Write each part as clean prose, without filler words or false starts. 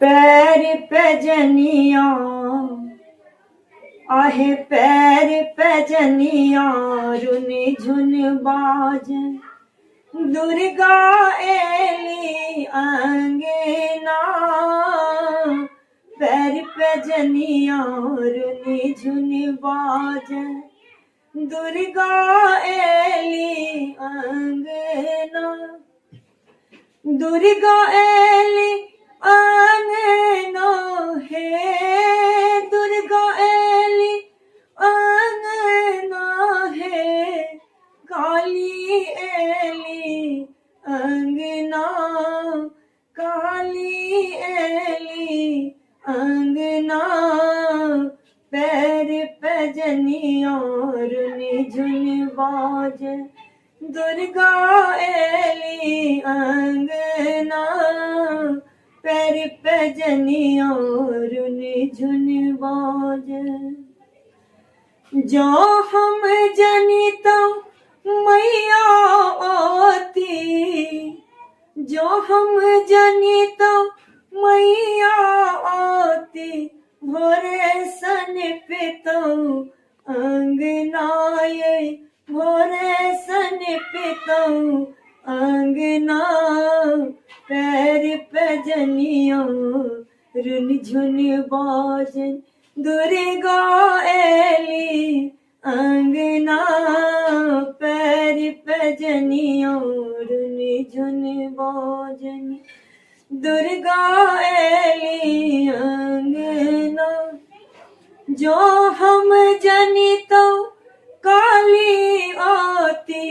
पैर पे जनिया आहे पैर पे जनिया रुनि झुन बाज दुर्गा एली अंगना पैर पे जनिया रुनि झुन बाज दुर्गा एली अंगना दुर्गा एली अंगना है दुर्गा एली अंगना है काली एली अंगना काली एली अंगना पैर पे जनिया रुनि झुन बाज दुर्गा एली अंगना पैर पे जनिया रुनि झुन बाज जो हम जनिता मैया आती जो हम जनिता मैया आती भोरे सन पितो अंगनाए भोरे सन पितो अंगना पैर पे जनिया रुनि झुन बाजन दुर्गा एली अंगना पैर पे जनिया रुनि झुन बाजन दुर्गा एली अंगना जो हम जनितो काली आती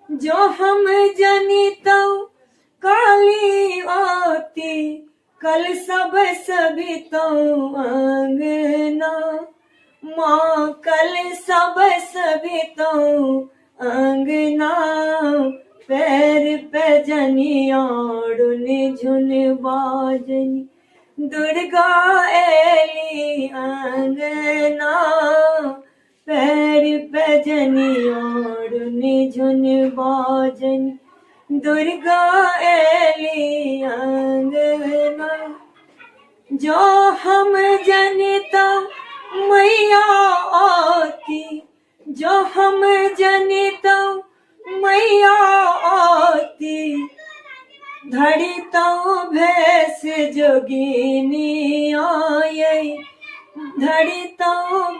जो हम जनितो काली आती कल सब सभी तो अंगना माँ कल सब सभी तो अंगना पैर पे जनिया रुनि झुन बाजनी दुर्गा एली अंगना पैर पे जनिया रुनि झुन बाजनी दुर्गा एली अंगना जो हम जनिता मैया आती जो हम जनिता मैया आती धड़ी तो भैंस जोगिनी आये धड़ी तो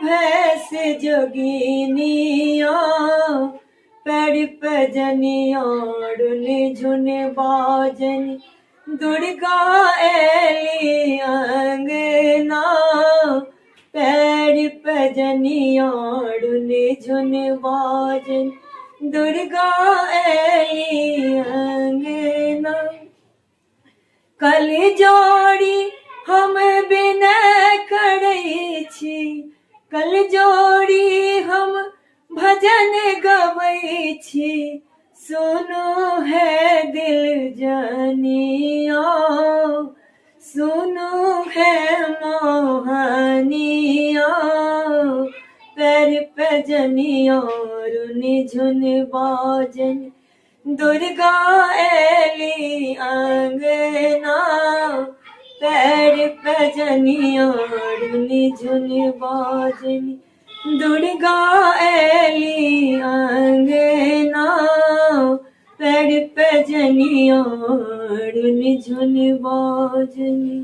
भैंस जोगिनी पैर पे जनिया रुनि झुन बाजनी दुर्गा एली अंगना पैर पे जनिया रुनि झुन बाजनी दुर्गा एली अंगना कल जोड़ी हम बिनय करै छी कल जोड़ी हम भजन गबै छी सुनो है दिल जनिया सुनो है मोहनिया पैर पे जनिया रुनि झुन बाजन दुर्गा एली अंगना पैर पे जनिया रुनि झुन बाजनी दुर्गा एली अंगना पैर पे जनिया रुनि झुन बाजनी।